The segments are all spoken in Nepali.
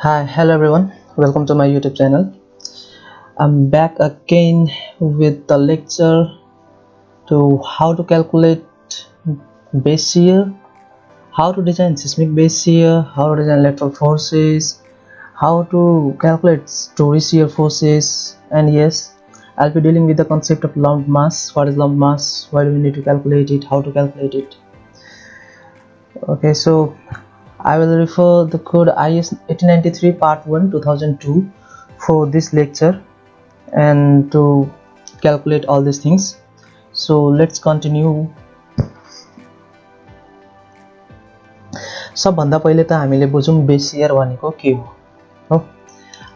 Hi, hello everyone. Welcome to my YouTube channel. I'm back again with the lecture to how to calculate base shear, how to design seismic base shear, how to design lateral forces, how to calculate story shear forces, and yes, I'll be dealing with the concept of lump mass. What is lump mass? Why do we need to calculate it? How to calculate it? Okay, so I will refer the code IS 1893 part 1 2002 for this lecture and to calculate all these things. So let's continue. सबभन्दा पहिले त हामीले बुझौं बेस शियर भनेको के हो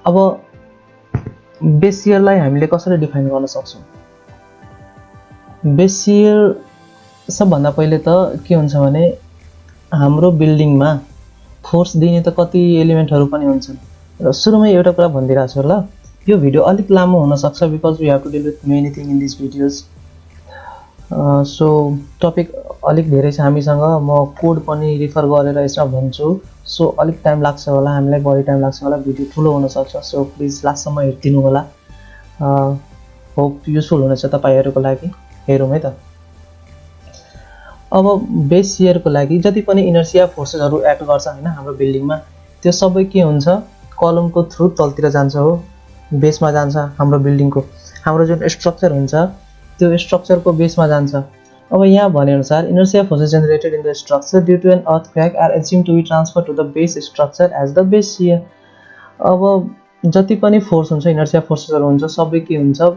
अब बेस शियरलाई हामीले कसरी डिफाइन गर्न सक्छौं बेस शियर सबभन्दा पहिले त के हुन्छ भने हाम्रो बिल्डिङमा फोर्स दिने त कति एलिमेन्टहरु पनि हुन्छन् र सुरुमै एउटा कुरा भन्दिराछु ल यो भिडियो अलिक लामो हुन सक्छ because we have to deal with many thing in this videos so topic अलिक धेरै छ हामीसँग म कोड पनि रिफर गरेर यसमा भन्छु सो अलिक टाइम लाग्छ होला हामीलाई बढी टाइम लाग्छ होला भिडियो ठुलो हुन सक्छ सो प्लिज लास्टसम्म हेर्दिनु होला होप युजफुल हुनेछ तपाईहरुको लागि हेरौँ है त अब बेस शियरको लागि जति पनि इनर्शिया फोर्सेसहरु एक्ट गर्छ हैन हाम्रो बिल्डिङमा त्यो सबै के हुन्छ कलमको थ्रु तलतिर जान्छ हो बेसमा जान्छ हाम्रो बिल्डिङको हाम्रो जुन स्ट्रक्चर हुन्छ त्यो स्ट्रक्चरको बेसमा जान्छ अब यहाँ भने अनुसार inertia forces generated in the structure due to an earthquake are assumed to be transferred to the base structure as the base shear अब जति पनि फोर्स हुन्छ inertia फोर्सेसहरु हुन्छ सबै के हुन्छ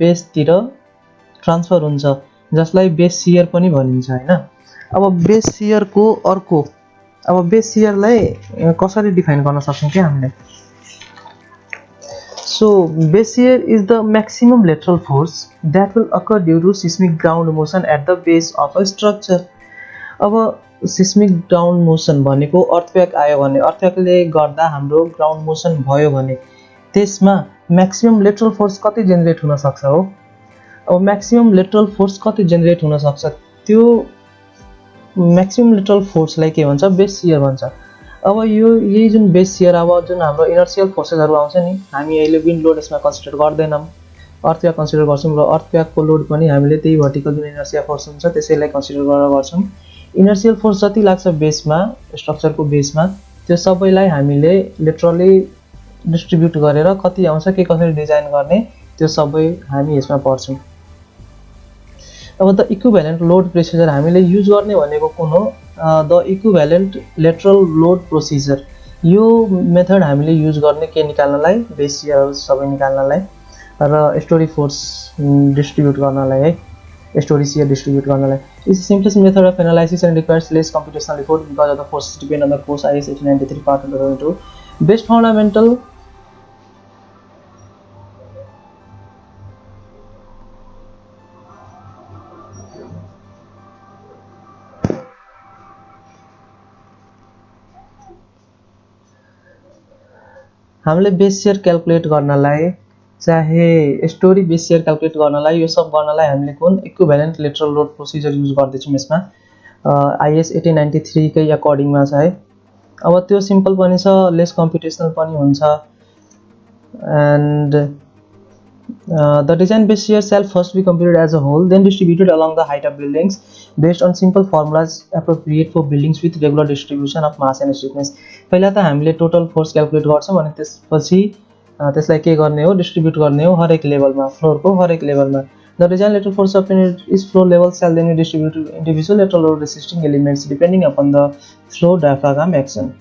बेसतिर ट्रान्सफर हुन्छ जसलाई बेस शियर पनि भनिन्छ हैन अब बेस शियरको अर्को अब बेस शियरलाई कसरी डिफाइन गर्न सक्छौं के हामीले So, base shear is the maximum lateral force that will occur due to seismic ground motion at the base of a structure. अब seismic ground motion भनेको earthquake आयो भने earthquakeले गर्दा हाम्रो ground motion भयो भने त्यसमा maximum lateral force कति जेनेरेट हुन सक्छ हो अब maximum lateral force कति जेनेरेट हुन सक्छ त्यो maximum lateral force लाई के भन्छ बेस शियर भन्छ अब यो यही जुन बेस शियर अब जुन हाम्रो इनर्शियल फोर्सेसहरु आउँछ नि हामी अहिले विन्ड लोड यसमा कन्सिडर गर्दैनौं अर्थक्वेक कन्सिडर गर्छौं र अर्थक्वेकको लोड पनि हामीले त्यही भर्टिकल जुन इनर्शिया फोर्स हुन्छ त्यसैलाई कन्सिडर गरेर गर्छौं इनर्शियल फोर्स जति लाग्छ बेसमा स्ट्रक्चरको बेसमा त्यो सबैलाई हामीले लिटरली डिस्ट्रिब्युट गरेर कति आउँछ के कसरी डिजाइन गर्ने त्यो सबै हामी यसमा पढ्छौं अब द इक्विभ्यालेन्ट लोड प्रोसिजर हामीले युज गर्ने भनेको कुन हो the equivalent lateral load procedure यो मेथड हामीले युज गर्ने के निकाल्नलाई बेस शियर सबै निकाल्नलाई र स्टोरी फोर्स डिस्ट्रिब्युट गर्नलाई है स्टोरी शियर डिस्ट्रिब्युट गर्नलाई is simplest method of analysis and requires less computational effort because of the forces depend on the course IS 1893 part 2 best fundamental हामीले बेस शियर क्याल्कुलेट गर्नलाई चाहे स्टोरी बेस शियर क्याल्कुलेट गर्नलाई यो सब गर्नलाई हामीले कुन equivalent lateral load procedure use गर्दैछौं यसमा IS 1893 कै अकर्डिङमा छ है अब त्यो सिम्पल पनि छ लेस कम्प्युटेशनल पनि हुन्छ and the design base shear shall first be computed as a whole then distributed along the height of buildings based on simple formulas appropriate for buildings with regular distribution of mass and stiffness पहिला त हामीले टोटल फोर्स क्याल्कुलेट गर्छौं अनि त्यसपछि त्यसलाई के गर्ने हो डिस्ट्रिब्युट गर्ने हो हरेक लेभलमा फ्लोरको हरेक लेभलमा the design lateral force of each floor level shall then be distributed to individual lateral load resisting elements depending upon the flow diaphragm action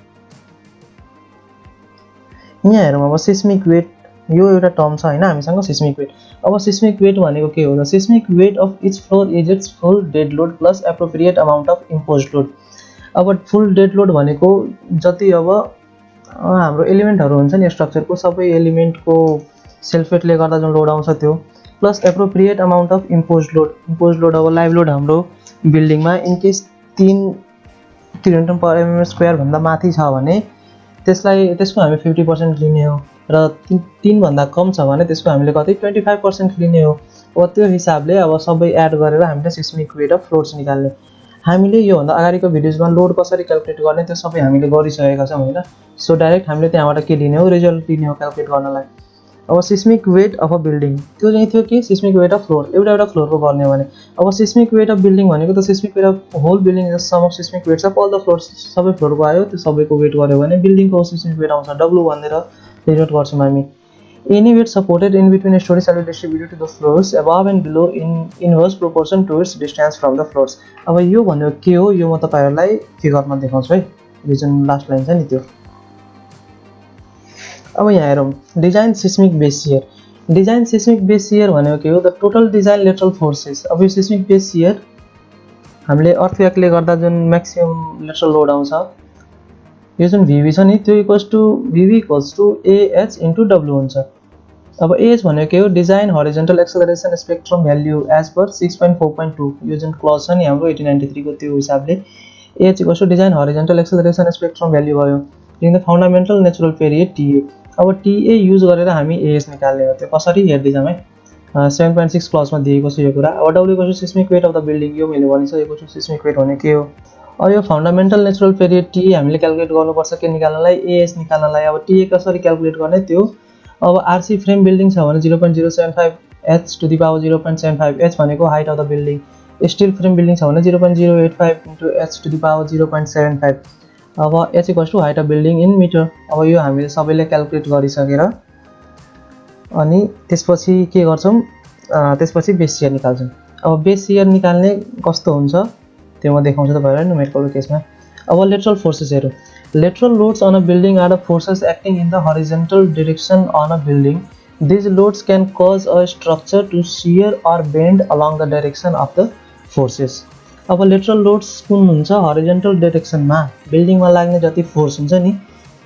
यहाँ हेरौं अब seismic weight यो एउटा टर्म छ हैन हामीसँग seismic weight अब seismic weight भनेको के हो त seismic weight of each floor is its full dead load plus appropriate amount of imposed load अब फुल डेड लोड भनेको जति अब हाम्रो एलिमेन्टहरु हुन्छ नि स्ट्रक्चरको सबै एलिमेन्टको सेल्फ वेटले गर्दा जुन लोड आउँछ त्यो plus appropriate amount of imposed load अब लाइभ लोड हाम्रो बिल्डिङमा in case 3 kilonewton per mm square भन्दा माथि छ भने त्यसलाई त्यसको हामी 50% लिने हो र 3 भन्दा कम छ भने त्यसको हामीले कति 25% लिने हो अब त्यो हिसाबले अब सबै एड गरेर हामीले seismic weight अफ फ्लोर्स निकाल्ने हामीले योभन्दा अगाडिको भिडियोजमा लोड कसरी क्याल्कुलेट गर्ने त्यो सबै हामीले गरिसकेका छौँ होइन। सो डाइरेक्ट हामीले त्यहाँबाट के लिने हो, रिजल्ट लिने हो क्याल्कुलेट गर्नलाई। अब seismic weight of a building त्यो चाहिँ थियो कि सिस्मिक वेट अफ फ्लोर, एउटा फ्लोरको गर्ने हो भने। अब सिस्मिक वेट अफ बिल्डिङ भनेको त seismic weight of whole building is sum of seismic weights of all the floors, सबै फ्लोरको आयो त्यो सबैको वेट गर्यो भने बिल्डिङको सिस्मिक वेट आउँछ डब्लु भनेर डिनोट गर्छौँ हामी। Any weight supported in between a story shall be distributed to the floors above and below in inverse proportion to its distance from the floors. अब यो भनेको के हो, यो म तपाईहरुलाई फिगरमा देखाउँछु है। यो जुन लास्ट लाइन छ नि त्यो। अब यहाँ हेरौँ, design seismic base shear. Design seismic base shear भनेको के हो, the total design lateral forces. अब यो सिस्मिक बेस शियर हामीले अर्थक्वेकले गर्दा जुन म्याक्सिमम लेटरल लोड आउँछ, यो जुन VV छ नि त्यो equals to VV equals to AH into W हुन्छ। अब AH भनेको के हो, design horizontal acceleration spectrum value as per 6.4.2 यो जुन क्लज छ नि हाम्रो 1893 को त्यो हिसाबले AH equals to design horizontal acceleration spectrum value भयो in the fundamental natural period TA। अब TA युज गरेर हामी AH निकाल्ने हो। त्यो कसरी हेर्दै जाम है। 7.6 क्लजमा दिएको छ यो कुरा। अब W equals to seismic weight of the building, यो मैले भनिसकेको छु सिस्मिक वेट भने के हो। अब यो फन्डामेन्टल नेचुरल पिरियड TA हामीले क्याल्कुलेट गर्नुपर्छ के निकाल्नलाई, AH निकाल्नलाई। अब TA कसरी क्याल्कुलेट गर्ने त्यो, अब RC फ्रेम बिल्डिङ छ भने 0.075 H to the power 0.75 H भनेको height of the building. Steel frame building छ भने 0.085 into H to the power 0.75। अब H equals to height of building in metre. अब यो हामीले सबैले क्याल्कुलेट गरिसकेर अनि त्यसपछि के गर्छौँ, त्यसपछि बेस शियर निकाल्छौँ। अब बेस शियर निकाल्ने कस्तो हुन्छ त्यो म देखाउँछु तपाईहरुलाई न्युमेरिकल केसमा। अब लेटरल फोर्सेस हेरौँ। Lateral loads on a building are the forces acting in the horizontal direction on a building. These loads can cause a structure to shear or bend along the direction of the forces. अब lateral loads कुन हुन्छ, horizontal direction मा बिल्डिङमा लाग्ने जति फोर्स हुन्छ नि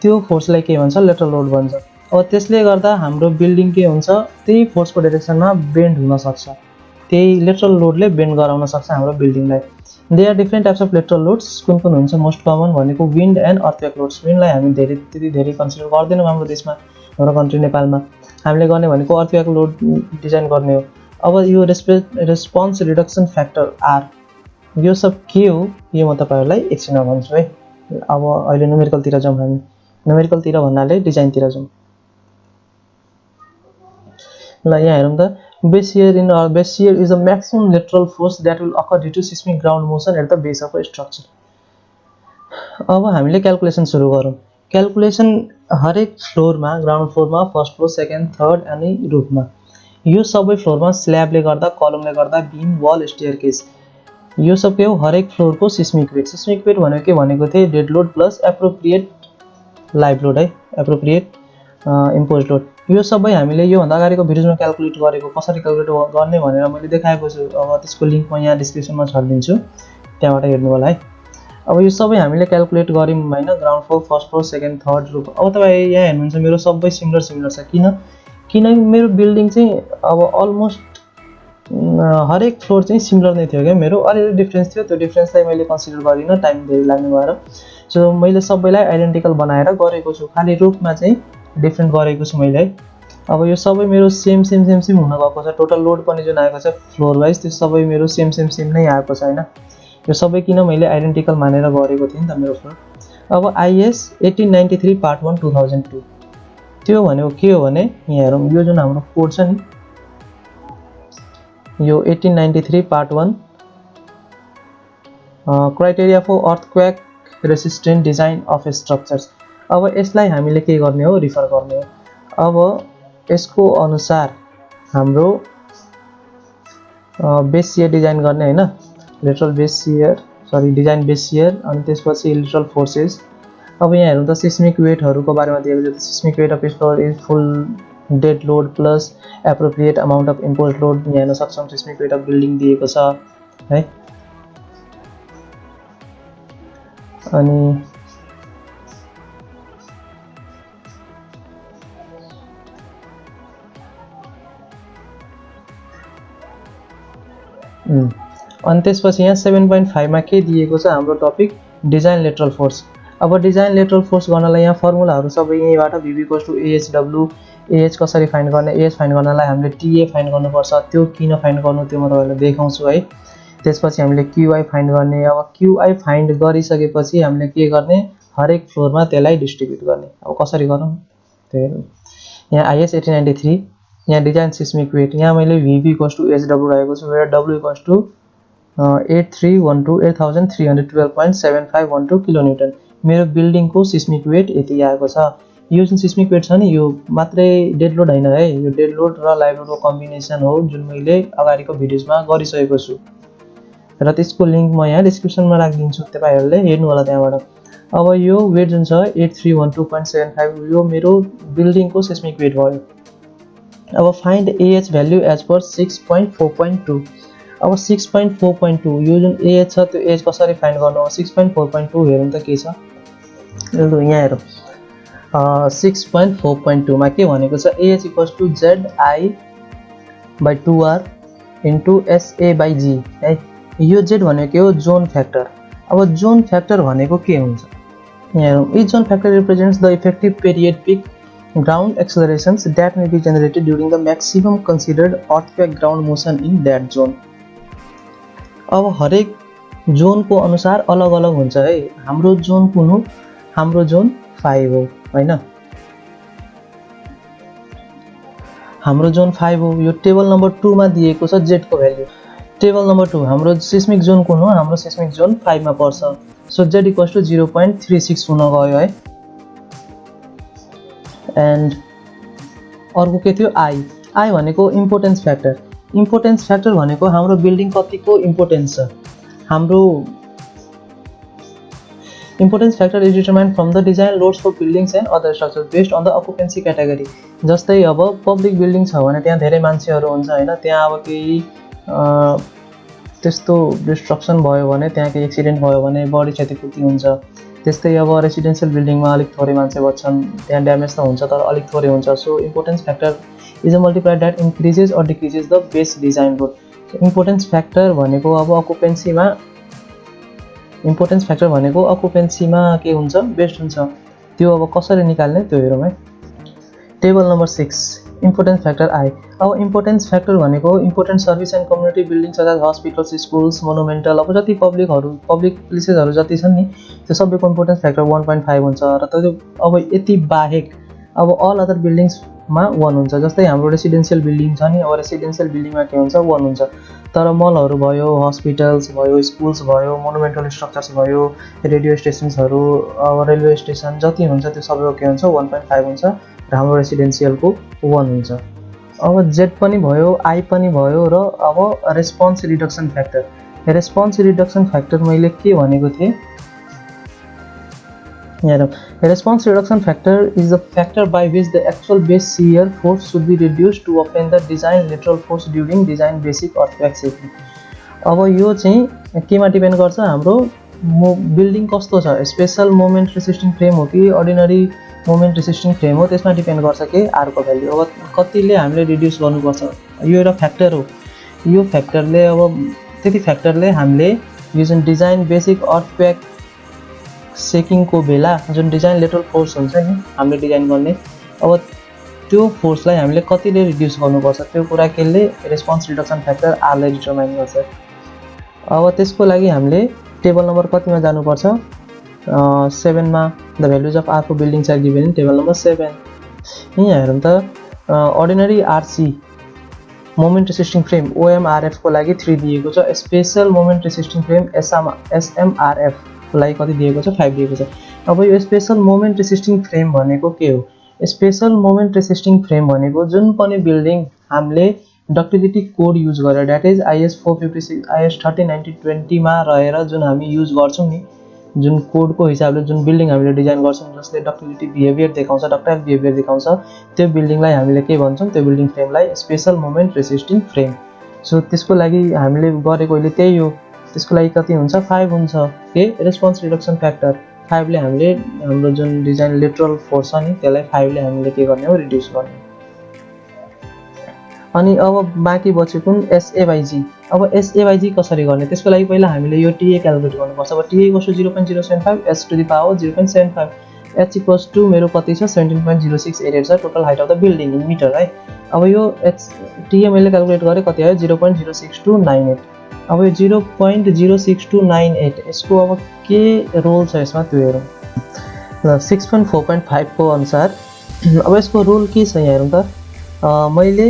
त्यो फोर्सलाई के भन्छ, lateral load भन्छ। अब त्यसले गर्दा हाम्रो बिल्डिङ के हुन्छ, त्यही फोर्सको डाइरेक्सनमा बेन्ड हुन सक्छ, त्यही lateral लोडले बेन्ड गराउन सक्छ हाम्रो बिल्डिङलाई। There are different types of lateral loads. कुन हुन्छ मोस्ट कमन भनेको विन्ड एन्ड अर्थक्वेक लोड्स। विन्डलाई हामी त्यति धेरै कन्सिडर गर्दैनौँ हाम्रो देशमा, हाम्रो कन्ट्री नेपालमा। हामीले गर्ने भनेको अर्थक्वेक लोड डिजाइन गर्ने हो। अब यो रेस्पोन्स रिडक्सन फ्याक्टर R, यो सब के हो यो म तपाईहरुलाई एकछिनमा भन्छु है। अब अहिले न्युमेरिकलतिर जाउँ हामी। न्युमेरिकलतिर भन्नाले डिजाइनतिर जाउँ। ल यहाँ हेरौँ त, base shear is a maximum lateral force that will occur due to seismic ground motion at the base of a structure. अब हामीले क्याल्कुलेसन सुरु गरौँ। क्याल्कुलेसन हरेक फ्लोरमा, ग्राउन्ड फ्लोरमा, फर्स्ट फ्लोर, सेकेन्ड, थर्ड अनि रुफमा, यो सबै फ्लोरमा स्ल्याबले गर्दा, कलमले गर्दा, बीम, वल, स्टेयरकेस, यो सब के हो, हरेक फ्लोरको सिस्मिक वेट। सिस्मिक वेट भनेको के भनेको थिए, dead load plus appropriate live load है, एप्रोप्रिएट इम्पोज लोड। यो सबै हामीले यो भन्दा अगाडिको भिडियोमा क्याल्कुलेट गरेको, कसरी क्याल्कुलेट गर्ने भनेर मैले देखाएको छु। अब त्यसको लिंक म यहाँ डिस्क्रिप्सनमा छाड्दिन्छु, त्यहाँबाट हेर्नु होला है। अब यो सबै हामीले क्याल्कुलेट गर्यौं हैन, ground floor, first floor, second, third, roof. अब तपाई यहाँ हेर्नुहुन्छ मेरो सबै सिमिलर छ। किन मेरो बिल्डिङ चाहिँ अब अलमोस्ट हरेक फ्लोर चाहिँ सिमिलर नै थियो क्या। मेरो अलिअलि डिफरेन्स थियो, त्यो डिफरेन्सलाई मैले कन्सिडर गरिन, टाइम धेरै लाग्ने भएर। सो मैले सबैलाई आइडेन्टिकल बनाएर गरेको छु, खाली रुफमा चाहिँ डिफरेन्ट गरेको छु मैले है। अब यो सबै मेरो सेम हुन गएको छ। टोटल लोड पनि जुन आएको छ फ्लोर वाइज त्यो सबै मेरो सेम नै आएको छ हैन। यो सबै किन मैले आइडेन्टिकल मानेर गरेको थिएँ नि त मेरो फ्लोर। अब IS 1893 पार्ट 1 2002 त्यो भनेको के हो भने, यहाँ हेरौँ, यो जुन हाम्रो कोड छ नि, यो 1893 part 1 criteria for earthquake resistant design of structures. अब यसलाई हामीले के गर्ने हो, रिफर गर्ने हो। अब यसको अनुसार हाम्रो बेस शियर डिजाइन गर्ने हैन, lateral base shear, sorry design base shear, अनि त्यसपछि लेटरल फोर्सेस। अब यहाँ हेरौँ त सिस्मिक वेटहरुको बारेमा दिएको छ। Seismic weight of floor is full dead load plus appropriate amount of imposed load. यहाँ हेर्न सक्छौं सिस्मिक वेट अफ बिल्डिङ दिएको छ है। अनि त्यसपछि यहाँ 7.5 मा के दिएको छ हाम्रो टपिक, डिजाइन लेटरल फोर्स। अब डिजाइन लेटरल फोर्स गर्नलाई यहाँ फर्मुलाहरु सबै यहीबाट VV = AHW। AH कसरी फाइन्ड गर्ने, AH फाइन्ड गर्नलाई हामीले TA फाइन्ड गर्नुपर्छ। त्यो किन फाइन्ड गर्नु त्यो म तपाईहरुलाई देखाउँछु है। त्यसपछि हामीले QI फाइन्ड गर्ने। अब QI फाइन्ड गरिसकेपछि हामीले के गर्ने, हरेक फ्लोरमा त्यसलाई डिस्ट्रिब्युट गर्ने। अब कसरी गरौँ त्यो हेरौँ। यहाँ IS 1893, यहाँ डिजाइन सिस्मिक वेट, यहाँ मैले VB = SW राखेको छु, वेयर W = 8312 किलोन्युटन। मेरो बिल्डिङको सिस्मिक वेट यति आएको छ। यो जुन सिस्मिक वेट छ नि, यो मात्रै डेड लोड हैन है, यो डेड लोड र लाइभ लोडको कम्बिनेसन हो, जुन मैले अगाडिको भिडियोजमा गरिसकेको छु र त्यसको लिंक म यहाँ डिस्क्रिप्सनमा राखिदिन्छु, तपाईहरुले हेर्नु होला त्यहाँबाट। अब यो वेट जुन छ 8312.75, यो मेरो बिल्डिङको सिस्मिक वेट भयो। अब find AH value as per 6.4.2। अब 6.4.2 यो जुन AH छ त्यो AH कसरी फाइन्ड गर्नु। अब 6.4.2 हेरौँ त के छ। ल यहाँ हेरौँ, 6.4.2 मा के भनेको छ, AH = ZI/2R * SA/G है। यो Z भनेको के हो, जोन फ्याक्टर। अब जोन फ्याक्टर भनेको के हुन्छ, यहाँ हेरौँ। Each John factor represents the effective periodic ground accelerations that may be generated during the maximum considered earthquake ground motion in that zone। अब हरेक जोनको अनुसार अलग अलग हुन्छ है। हाम्रो जोन कुन हो, हाम्रो जोन 5 हो हैन, हाम्रो जोन 5 हो। यो टेबल नम्बर 2 मा दिएको छ Z को भ्यालु। टेबल नम्बर 2 हाम्रो सिस्मिक जोन कुन हो, हाम्रो सिस्मिक जोन 5 मा पर्छ। सो Z = 0.36 हुन गयो है। एन्ड अर्को के थियो, I भनेको इम्पोर्टेन्स फ्याक्टर। इम्पोर्टेन्स फ्याक्टर भनेको हाम्रो बिल्डिङ कतिको इम्पोर्टेन्स छ। हाम्रो importance factor is determined from the design loads for buildings and other structures based on the occupancy category. जस्तै अब पब्लिक बिल्डिङ छ भने त्यहाँ धेरै मान्छेहरू हुन्छ हैन, त्यहाँ अब केही त्यस्तो डिस्ट्रक्सन भयो भने, त्यहाँ केही एक्सिडेन्ट भयो भने बढी क्षतिपूर्ति हुन्छ। त्यस्तै अब रेसिडेन्शियल बिल्डिङमा अलिक थोरै मान्छे बच्छन्, त्यहाँ ड्यामेज त हुन्छ तर अलिक थोरै हुन्छ। So importance factor is a multiplier that increases or decreases the base design load. Importance factor भनेको अब अकुपेन्सीमा, इम्पोर्टेन्स फ्याक्टर भनेको अकुपेन्सीमा के हुन्छ, बेस्ड हुन्छ। त्यो अब कसरी निकाल्ने त्यो हेरौँ है। Table number 6 importance factor I। अब इम्पोर्टेन्स फ्याक्टर भनेको important service and community buildings such as hospitals, schools, monumental, अब जति पब्लिक प्लेसेसहरू जति छन् नि, त्यो सबैको इम्पोर्टेन्स फ्याक्टर 1.5 हुन्छ। र त्यो अब यति बाहेक अब अल अदर बिल्डिङ्समा 1 हुन्छ। जस्तै हाम्रो रेसिडेन्शियल बिल्डिङ छ नि, अब रेसिडेन्शियल बिल्डिङमा के हुन्छ, 1 हुन्छ। तर मलहरू भयो, हस्पिटल्स भयो, स्कुल्स भयो, मोनुमेन्टल स्ट्रक्चर्स भयो, रेडियो स्टेसन्सहरू, अब रेलवे स्टेसन जति हुन्छ त्यो सबैको के हुन्छ, 1.5 हुन्छ। र हाम्रो रेसिडेन्शियलको 1 हुन्छ। अब Z पनि भयो, I पनि भयो, र अब response reduction factor. Response reduction factor मैले के भनेको थिएँ, यहाँ response reduction factor is the factor by which the actual base shear force should be reduce to obtain the design lateral force during design basic earthquake safety. अब यो चाहिँ केमा डिपेन्ड गर्छ, हाम्रो बिल्डिङ कस्तो छ, स्पेशल मोमेन्ट रेसिस्टिङ फ्रेम हो कि अर्डिनरी मोमेन्ट रेसिस्टिङ फ्रेम हो, त्यसमा डिपेन्ड गर्छ के R को भ्यालु। अब कतिले हामीले रिड्युस गर्नुपर्छ, यो एउटा फ्याक्टर हो। यो फ्याक्टरले अब त्यति फ्याक्टरले हामीले यो जुन डिजाइन बेसिक अर्थक्वेक सेकिङको बेला जुन डिजाइन लेटरल फोर्स हुन्छ नि हामीले डिजाइन गर्ने, अब त्यो फोर्सलाई हामीले कतिले रिड्युस गर्नुपर्छ, त्यो कुरा केले रेस्पोन्स रिडक्सन फ्याक्टर R ले डिटरमाइन गर्छ। अब त्यसको लागि हामीले टेबल नम्बर कतिमा जानुपर्छ, 7 मा the values of R for buildings are given in table number 7। यहाँ हेरौँ त, ordinary RC moment resisting frame OMRF को लागि 3 दिएको छ। Special moment resisting frame SMRF को लागि कति दिएको छ, 5 दिएको छ। अब यो स्पेशल मोमेन्ट रेसिस्टिङ फ्रेम भनेको के हो, स्पेशल मोमेन्ट रेसिस्टिङ फ्रेम भनेको जुन पनि बिल्डिङ हामीले डक्टिलिटी कोड युज गरेर, द्याट इज IS 456 IS 3090-20 मा रहेर जुन हामी युज गर्छौँ नि, जुन कोडको हिसाबले जुन बिल्डिङ हामीले डिजाइन गर्छौँ, जसले डक्टिलिटी बिहेभियर देखाउँछ, डक्टाइल बिहेभियर देखाउँछ, त्यो बिल्डिङलाई हामीले के भन्छौँ, त्यो बिल्डिङ फ्रेमलाई special moment resisting frame. So त्यसको लागि हामीले गरेको अहिले त्यही हो। त्यसको लागि कति हुन्छ, 5 हुन्छ के रेस्पोन्स रिडक्सन फ्याक्टर। 5 ले हामीले हाम्रो जुन डिजाइन लेटरल फोर्स छ नि त्यसलाई 5 ले हामीले के गर्ने हो, रिड्युस गर्ने। अनि अब बाँकी बचेको SA/G। अब SA/G कसरी गर्ने, त्यसको लागि पहिला हामीले यो TA क्याल्कुलेट गर्नुपर्छ। अब TA = 0.075, S to the power 0.75, H = मेरो कति छ, 17.0688 छ total height of the building in metre है। अब यो TA मैले क्याल्कुलेट गरेँ कति आयो, 0.06298। अब यो 0.06298 यसको अब के रोल छ यसमा त्यो हेरौँ ल 6.4.5 को अनुसार अब यसको रोल के छ यहाँ हेरौँ त मैले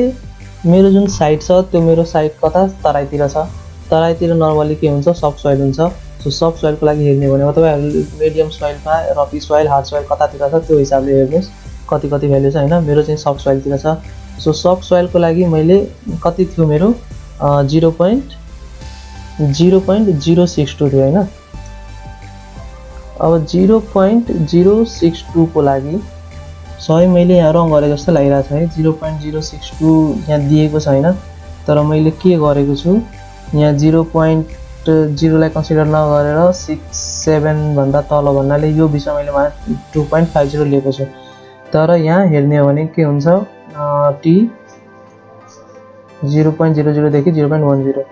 मेरो जुन साइड छ त्यो मेरो साइड कता तराईतिर छ तराईतिर नर्मली के हुन्छ सफ्ट सोइल हुन्छ सो सफ्ट सोइलको लागि हेर्ने भने तपाईहरुले मिडियम सोइलमा रफी सोइल हार्ड सोइल कतातिर छ त्यो हिसाबले हेर्नुस् कति कति भ्यालु छ हैन मेरो चाहिँ सफ्ट सोइलतिर छ सो सफ्ट सोइलको लागि मैले कति थियो मेरो 0.062 थियो हैन अब 0.062 को लागि सही मैले यहाँ रङ गरे जस्तो लागिरहेछ है 0.062 यहाँ दिएको छैन तर मैले के गरेको छु यहाँ 0.0 लाई कन्सिडर नगरेर 67 भन्दा तल भन्नाले यो बिचमा मैले 2.50 लिएको छु तर यहाँ हेर्ने हो भने के हुन्छ t 0.00 देखि 0.10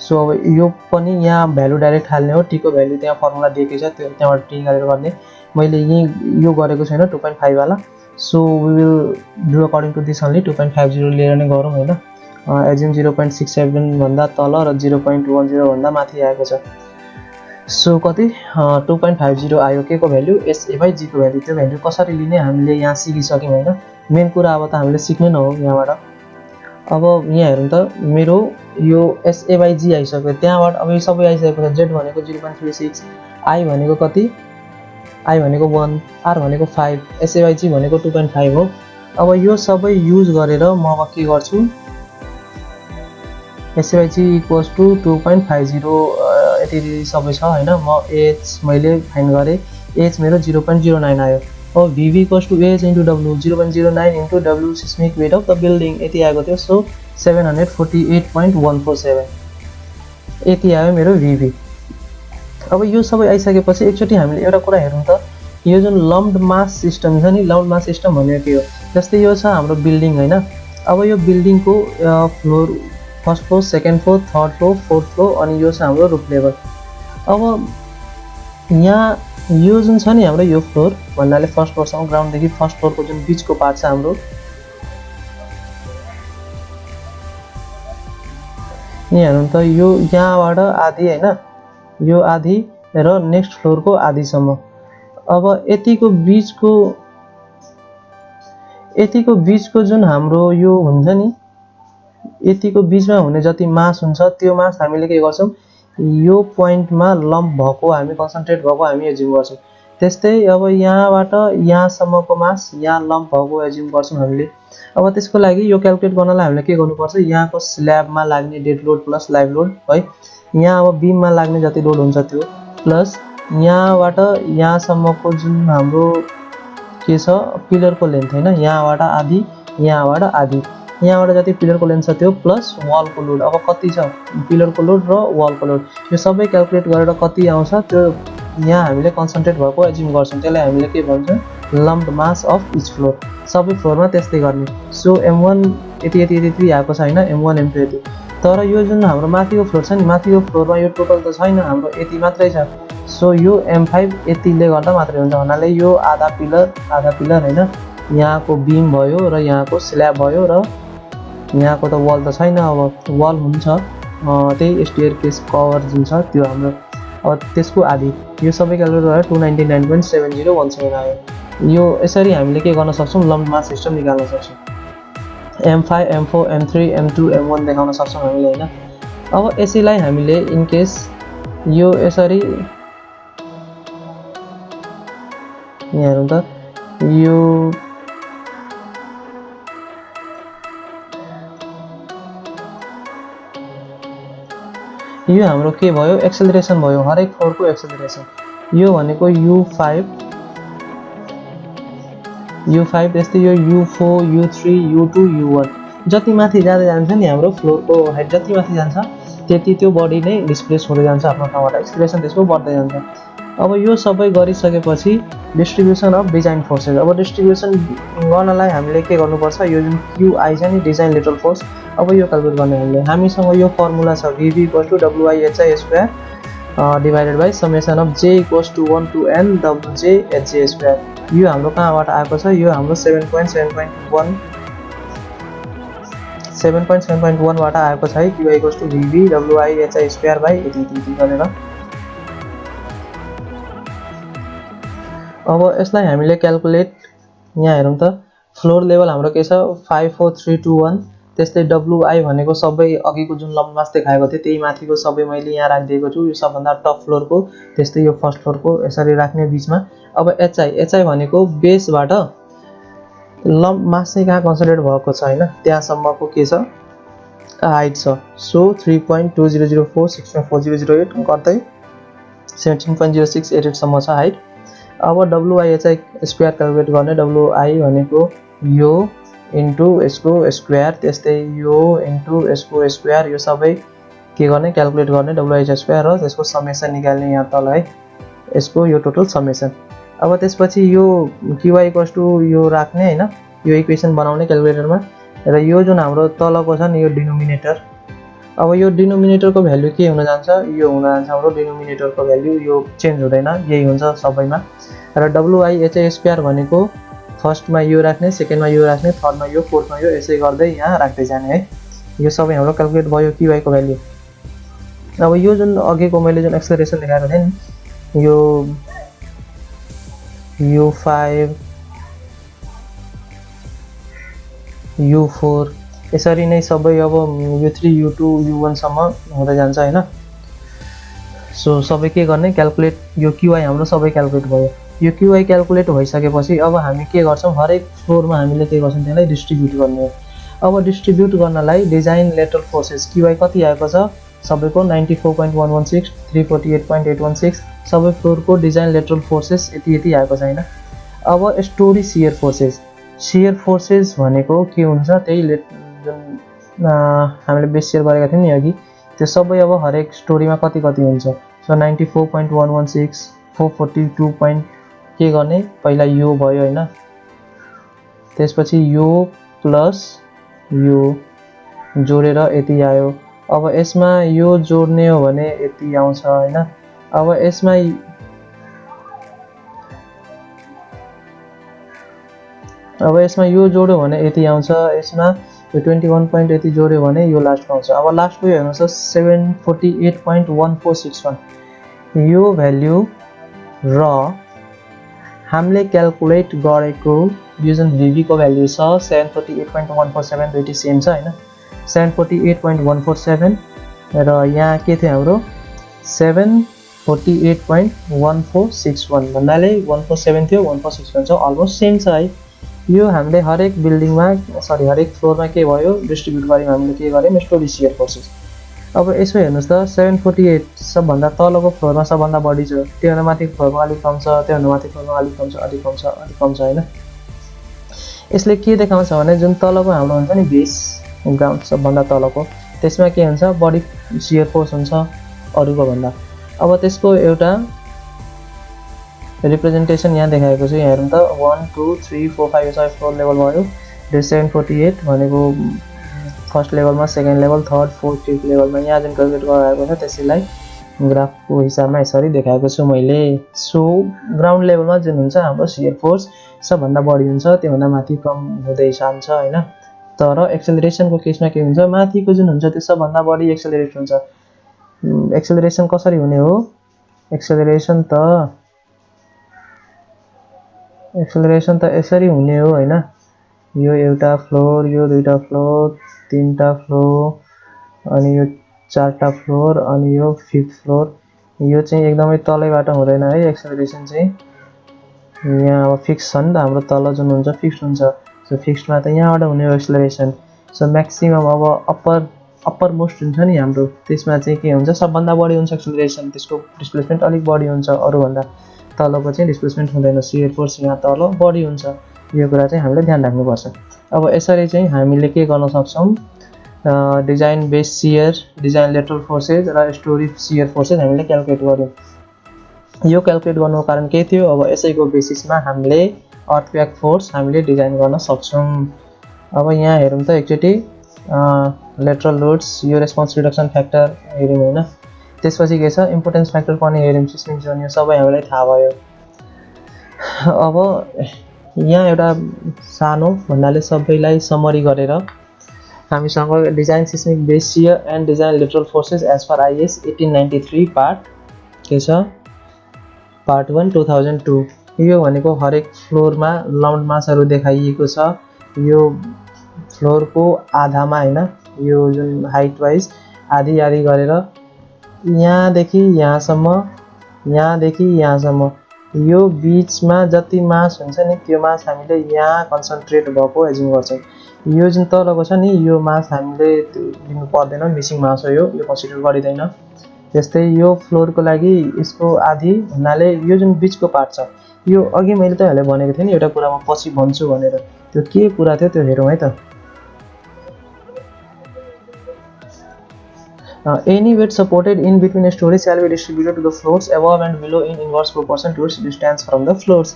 सो अब यो पनि यहाँ भ्यालु डाइरेक्ट हाल्ने हो t को भ्यालु त्यहाँ फर्मुला दिएकै छ त्यो त्यहाँबाट t गरेर गर्ने मैले यही यो गरेको छैन 2.5 वाला so we will do according to this only 2.50 लिएर नै गरौँ हैन एज्युम 0.67 भन्दा तल र 0.10 भन्दा माथि आएको छ सो कति 2.50 आयो के को भ्यालु SA/G को भ्यालु त्यो भ्यालु कसरी लिने हामीले यहाँ सिकिसक्यौं हैन मेन कुरा अब त हामीले सिक्ने न हो यहाँबाट अब यहाँ हेरौँ त मेरो यो SA/G आइसक्यो त्यहाँबाट अब यो सबै आइसकेको छ Z भनेको 0.36 I भनेको कति I भनेको 1 R भनेको 5 SA/G भनेको 2.5 हो अब यो सबै युज गरेर म अब के गर्छु SA/G = 2.50 यति सबै छ हैन म H मैले फाइन्ड गरे H मेरो 0.09 आयो अब VV = H * W 0.09 * W seismic weight of the building यति आएको थियो सो 748.147 यति आयो मेरो VV अब यो सबै आइसकेपछि एकचोटी हामीले एउटा कुरा हेरौँ त यो जुन लम्प्ड मास सिस्टम छ नि लम्प्ड मास सिस्टम भनेको के हो जस्तै यो छ हाम्रो बिल्डिङ हैन अब यो बिल्डिङको floor first floor second floor third floor fourth floor अनि यो छ हाम्रो रुफ लेभल अब यहाँ यो जुन छ नि हाम्रो यो फ्लोर भन्नाले फर्स्ट फ्लोर सम्म ग्राउन्ड देखि फर्स्ट फ्लोर को जुन बीचको पार्ट छ हाम्रो यहाँ हेरौँ त यो यहाँबाट आधी हैन यो आधी र नेक्स्ट फ्लोर को आधी सम्म अब यतिको बीचको जुन हाम्रो यो हुन्छ नि यतिको बीचमा हुने जति मास हुन्छ त्यो मास हामीले के गर्छौं यो पोइन्टमा लम्प भएको हामी कन्सन्ट्रेट भएको हामी एज्युम गर्छौं त्यस्तै अब यहाँबाट यहाँसम्मको मास यहाँ लम्प भएको एज्युम गर्छौं हामीले अब त्यसको लागि यो क्याल्कुलेट गर्नलाई हामीले के गर्नुपर्छ यहाँको स्ल्याबमा लाग्ने dead load plus live load है यहाँ अब बीममा लाग्ने जति लोड हुन्छ त्यो प्लस यहाँबाट यहाँसम्मको जुन हाम्रो के छ पिलरको लेन्थ हैन यहाँबाट आधी यहाँबाट जति पिलरको लेन्थ छ त्यो प्लस वालको लोड अब कति छ पिलरको लोड र वालको लोड यो सबै क्याल्कुलेट गरेर कति आउँछ त्यो यहाँ हामीले कन्सन्ट्रेट भएको एज्युम गर्छौं त्यसलाई हामीले के भन्छौं lumped mass of each floor सबै फ्लोरमा त्यस्तै गर्ने सो m1 यति आएको छ हैन m1 m2 यति तर यो जुन हाम्रो माथिको फ्लोर छ नि माथिको फ्लोरमा यो टोटल त छैन हाम्रो यति मात्रै छ सो यो m5 यतिले गर्दा मात्रै हुन्छ भन्नाले यो आधा पिलर हैन यहाँको बीम भयो र यहाँको स्ल्याब भयो र यहाँको त वाल त छैन अब वाल हुन्छ त्यही स्टेयरकेस कभर जुन छ त्यो हाम्रो अब त्यसको आधी यो सबै क्याल्कुलेट गरेर 299.7017 आयो यो यसरी हामीले के गर्न सक्छौं लम्प्ड मास सिस्टम निकाल्न सक्छौं m5 m4 m3 m2 m1 देखाउन सक्छौं हामीले हैन अब यसैलाई हामीले इन केस यो यसरी यहाँ हेरौँ त यो हाम्रो के भयो एक्सेलरेसन भयो हरेक फ्लोरको एक्सेलरेसन यो भनेको u5 त्यस्तै यो u4 u3 u2 u1 जति माथि जाँदै जान्छ नि हाम्रो फ्लोरको हाइट जति माथि जान्छ त्यति त्यो बडी नै डिस्प्लेस हुँदै जान्छ आफ्नो ठाउँबाट एक्सेलरेसन त्यसको बढ्दै जान्छ अब यो सबै गरिसकेपछि डिस्ट्रिब्युसन अफ डिजाइन फोर्सेस अब डिस्ट्रिब्युसन गर्नलाई हामीले के गर्नुपर्छ यो जुन QI छ नि डिजाइन लेटरल फोर्स अब यो क्याल्कुलेट गर्ने हामीसँग यो फर्मुला छ VV = WI/HI² divided by summation of J = 1 to N WJ/HJ². यो हाम्रो कहाँबाट आएको छ यो हाम्रो 7.7.1 7.7.1 बाट आएको छ है Qi = VV WI HI² by यति गरेर। अब यसलाई हामीले क्याल्कुलेट यहाँ हेरौँ त फ्लोर लेभल हाम्रो के छ 54321 त्यस्तै WI भनेको सबै अघिको जुन लम्बास देखाएको थियो त्यही माथिको सबै मैले यहाँ राखिदिएको छु यो सबभन्दा टप फ्लोरको त्यस्तै यो फर्स्ट फ्लोरको यसरी राख्ने बीचमा। अब HI भनेको बेसबाट मास चाहिँ कहाँ कन्सन्ट्रेट भएको छ हैन त्यहाँसम्मको के छ हाइट छ। सो 3.2004 6.4008 गर्दै 17.0688 सम्म छ हाइट। अब WI/HI स्क्वायर क्याल्कुलेट गर्ने WI भनेको यो इन्टु यसको स्क्वायर त्यस्तै यो इन्टु यसको स्क्वायर यो सबै के गर्ने क्याल्कुलेट गर्ने WI/HI स्क्वायर र त्यसको समेसन निकाल्ने यहाँ तल है यसको यो टोटल समेसन। अब त्यसपछि यो Qi = यो राख्ने हैन यो इक्वेसन बनाउने क्याल्कुलेटरमा र यो जुन हाम्रो तलको छ नि यो डिनोमिनेटर। अब यो डिनोमिनेटरको भ्यालु के हुन जान्छ यो हुन जान्छ हाम्रो डिनोमिनेटरको भ्यालु यो चेन्ज हुँदैन यही हुन्छ सबैमा। र WI/HI स्क्वायर भनेको फर्स्टमा यो राख्ने सेकेन्डमा यो राख्ने थर्डमा यो फोर्थमा यो यसै गर्दै यहाँ राख्दै जाने है यो सबै हाम्रो क्याल्कुलेट भयो Qi को भ्यालु। अब यो जुन अघिको मैले जुन एक्सेलरेसन देखाएको थिएँ नि यो 5 U4 यसरी नै सबै अब U3 U2 U1 सम्म हुँदै जान्छ हैन। सो सबै के गर्ने क्याल्कुलेट यो Qi हाम्रो सबै क्याल्कुलेट भयो। यो Qi क्याल्कुलेट भइसकेपछि अब हामी के गर्छौं हरेक फ्लोरमा हामीले के गर्छौं त्यसलाई डिस्ट्रिब्युट गर्ने हो। अब डिस्ट्रिब्युट गर्नलाई डिजाइन लेटरल फोर्सेस Qi कति आएको छ सबैको 94.116 348.816 सबै फ्लोरको डिजाइन लेटरल फोर्सेस यति आएको छ हैन। अब स्टोरी शियर फोर्सेस भनेको के हुन्छ त्यही जुन हामीले बेस शेयर गरेका थियौं नि अघि त्यो सबै अब हरेक स्टोरीमा कति हुन्छ। सो 94.116 442. के गर्ने पहिला यो भयो हैन त्यसपछि यो प्लस यो जोडेर यति आयो। अब यसमा यो जोड्ने हो भने यति आउँछ हैन। अब यसमा यो जोड्यो भने यति आउँछ यसमा यो 21 पॉइंट यति जोड्यो भने यो लास्टमा आउँछ। अब लास्टको यो हेर्नुस् 748.1461 यो भ्यालु र हामीले क्याल्कुलेट गरेको यो जुन VV को भ्यालु छ 748.147 दुईटै सेम छ हैन 748.147 र यहाँ के थियो हाम्रो 748.1461 भन्नाले 147 थियो 1461 छ अलमोस्ट सेम छ है। यो हामीले हरेक बिल्डिङमा हरेक फ्लोरमा के भयो डिस्ट्रिब्युट गर्यौं हामीले के गर्यौं स्टोरी शियर फोर्सेस। अब यसो हेर्नुस् त 748 सबभन्दा तलको फ्लोरमा सबभन्दा बढी छ त्योभन्दा माथिको फ्लोरमा अलिक कम छ त्योभन्दा माथिको फ्लोरमा अलिक कम छ हैन। यसले के देखाउँछ भने जुन तलको हाम्रो हुन्छ नि बेस ग्राउन्ड सबभन्दा तलको त्यसमा के हुन्छ बडी शियर फोर्स हुन्छ अरुको भन्दा। अब त्यसको एउटा रिप्रेजेन्टेसन यहाँ देखाएको छु यहाँ हेरौँ त 1 2 3 4 5 यो सबै फ्लोर लेभल भयो। 748 भनेको फर्स्ट लेभलमा second level third fourth fifth लेभलमा यहाँ जुन क्याल्कुलेट गराएको छ त्यसैलाई ग्राफको हिसाबमा यसरी देखाएको छु मैले। सो ग्राउन्ड लेभलमा जुन हुन्छ हाम्रो शियर फोर्स सबभन्दा बढी हुन्छ त्योभन्दा माथि कम हुँदै जान्छ हैन। तर एक्सेलरेसनको केसमा के हुन्छ माथिको जुन हुन्छ त्यो सबभन्दा बढी एक्सेलरेट हुन्छ। एक्सेलरेसन कसरी हुने हो एक्सेलरेसन त यसरी हुने हो हैन। यो एउटा फ्लोर यो दुईटा फ्लोर तीनटा फ्लोर अनि यो चारटा फ्लोर अनि यो फिफ्थ फ्लोर यो चाहिँ एकदमै तलैबाट हुँदैन है एक्सेलरेसन चाहिँ यहाँ अब फिक्स छ नि त हाम्रो तल जुन हुन्छ फिक्स्ड हुन्छ। सो फिक्स्डमा त यहाँबाट हुने हो एक्सेलरेसन। सो म्याक्सिमम अब अप्पर मोस्ट हुन्छ नि हाम्रो त्यसमा चाहिँ के हुन्छ सबभन्दा बढी हुन्छ एक्सेलरेसन त्यसको डिस्प्लेसमेन्ट अलिक बढी हुन्छ अरुभन्दा तलको चाहिँ डिस्प्लेसमेन्ट हुँदैन शियर फोर्स यहाँ तल बढी हुन्छ यो कुरा चाहिँ हामीले ध्यान राख्नुपर्छ। अब यसरी चाहिँ हामीले के गर्न सक्छौं design base shear design lateral forces र स्टोरी शियर फोर्सेस हामीले क्याल्कुलेट गर्यौं। यो क्याल्कुलेट गर्नुको कारण के थियो अब यसैको बेसिसमा हामीले अर्थक्वेक फोर्स हामीले डिजाइन गर्न सक्छौं। अब यहाँ हेरौँ त एकचोटी लेटरल लोड्स यो रेस्पोन्स रिडक्सन फ्याक्टर हेर्यौं हैन। त्यसपछि के छ इम्पोर्टेन्स फ्याक्टर पनि हेर्यौं सिस्मिक जोन यो सबै हामीलाई थाहा भयो। अब यहाँ एउटा सानो भन्नाले सबैलाई समरी गरेर हामीसँग design seismic base shear and design lateral forces as per IS 1893 part के छ पार्ट 1 2002। यो भनेको हरेक फ्लोरमा लाउन्ड मासहरू देखाइएको छ। यो फ्लोरको आधामा हैन, यो जुन हाइट वाइज आधी आधी गरेर यहाँदेखि यहाँसम्म, यहाँदेखि यहाँसम्म यो बीचमा जति मास हुन्छ नि त्यो मास हामीले यहाँ कन्सन्ट्रेट भएको एज्युम गर्छौँ। यो जुन तलको छ नि यो मास हामीले लिनु पर्दैन, मिसिङ मास हो, यो कन्सिडर गरिँदैन। त्यस्तै यो फ्लोरको लागि यसको आधी हुनाले यो जुन बीचको पार्ट छ यो अघि मैले तपाईँहरूले भनेको थिएँ नि एउटा कुरा म पछि भन्छु भनेर, त्यो के कुरा थियो त्यो हेरौँ है त। Any weight supported in between a story shall be distributed to the floors above and below in inverse proportion to its distance from the floors।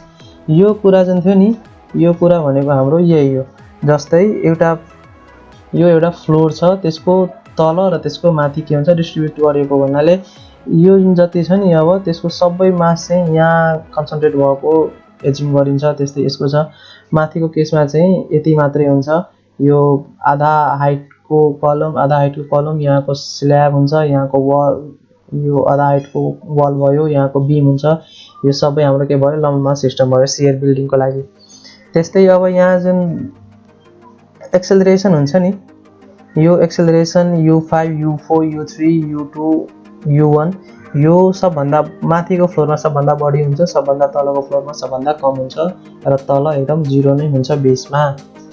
यो कुरा जुन थियो नि यो कुरा भनेको हाम्रो यही हो। जस्तै यो एउटा फ्लोर छ, त्यसको तल र त्यसको माथि के हुन्छ डिस्ट्रिब्युट गरेको भन्नाले यो जुन जति छ नि अब त्यसको सबै मास चाहिँ यहाँ कन्सन्ट्रेट भएको एज्युम गरिन्छ। त्यस्तै यसको छ, माथिको केसमा चाहिँ यति मात्रै हुन्छ। यो आधा हाइटको कलम, आधा हाइटको कलम, यहाँको स्ल्याब हुन्छ, यहाँको वल, यो आधा हाइटको वल भयो, यहाँको बीम हुन्छ। यो सबै हाम्रो के भयो लम्ब मास सिस्टम भयो सियर बिल्डिङको लागि। त्यस्तै अब यहाँ जुन एक्सेलरेसन हुन्छ नि यो acceleration U5 U4 U3 U2 U1 यो सबभन्दा माथिको फ्लोरमा सबभन्दा बढी हुन्छ, सबभन्दा तलको फ्लोरमा सबभन्दा कम हुन्छ र तल एकदम 0 नै हुन्छ बेसमा,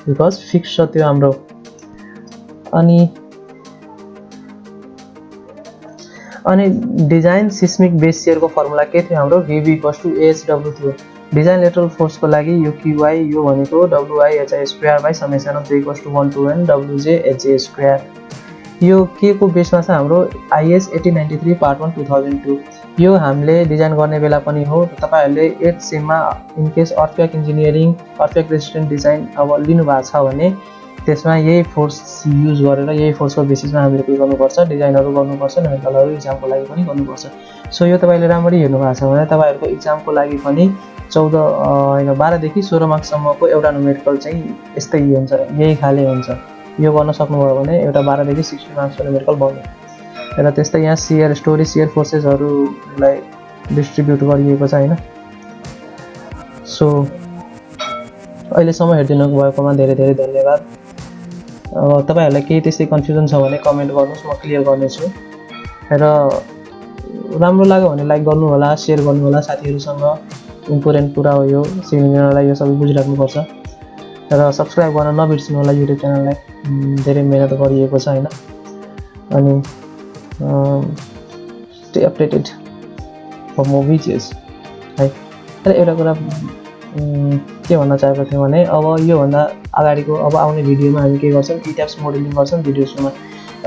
बिकज फिक्स छ त्यो हाम्रो। अनि डिजाइन सिस्मिक बेस शियरको फर्मुला के थियो हाम्रो VB = AHW थियो। डिजाइन लेटरल फोर्सको लागि यो QI यो भनेको WI/HI²/J=1 to N WJ/HJ²। यो के को बेसमा छ हाम्रो IS 1893 पार्ट 1 2002। यो हामीले डिजाइन गर्ने बेला पनि हो। तपाईहरुले 8 सेममा in case earthquake engineering earthquake resistant design अब लिनु भएको छ भने त्यसमा यही फोर्स युज गरेर यही फोर्सको बेसिसमा हामीले के गर्नुपर्छ डिजाइनहरु गर्नुपर्छ, न्युमेरिकलहरु एक्जामको लागि पनि गर्नुपर्छ। सो यो तपाईले राम्ररी हेर्नु भएको छ भने तपाईहरुको एक्जामको लागि पनि 12 देखि 16 मार्क्ससम्मको एउटा न्युमेरिकल चाहिँ यस्तै हुन्छ, यही खाले हुन्छ। यो गर्न सक्नुभयो भने एउटा 12 देखि 60 मार्क्सको न्युमेरिकल बन्यो। र त्यस्तै यहाँ शियर स्टोरी शियर फोर्सेसहरुलाई डिस्ट्रिब्युट गरिएको छ हैन। सो अहिलेसम्म हेर्दिनु भएकोमा धेरै धेरै धन्यवाद। अब तपाईहरुलाई केही त्यस्तै कन्फ्युजन छ भने कमेन्ट गर्नुस्, म क्लियर गर्नेछु। र राम्रो लाग्यो भने लाइक गर्नु होला, शेयर गर्नु होला साथीहरुसँग। इम्पोर्टेन्ट कुरा हो यो, सिनियरलाई यो सबै बुझिराख्नुपर्छ। र सब्स्क्राइब गर्न नबिर्सनु होला युट्युब च्यानललाई, धेरै मेहनत गरिएको छ हैन। अनि stay updated for more videos है। र एउटा कुरा के भन्न चाहेको थिएँ भने अब यो भन्दा अगाडिको अब आउने भिडियोमा हामी के गर्छौं ETABS मोडलिङ गर्छौं भिडियोजमा।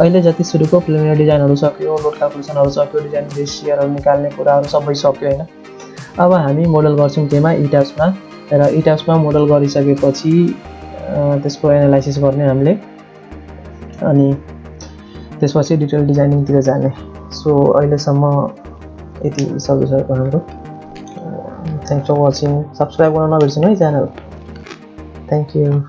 अहिले जति सुरुको प्रिलिमिनरी डिजाइनहरु सक्यो, लोड क्याल्कुलेसनहरु सक्यो, डिजाइन बेस शियरहरु निकाल्ने कुराहरु सबै सक्यो हैन। अब हामी मोडल गर्छौं केमा ETABS मा। र ETABS मा मोडल गरिसकेपछि त्यसको एनालाइसिस गर्ने हामीले, अनि त्यसपछि डिटेल डिजाइनिङ तिर जाने। सो अहिलेसम्म यति सबै छ हाम्रो। Thanks for watching. Subscribe गर्न नबिर्सनु है च्यानल। Thank you.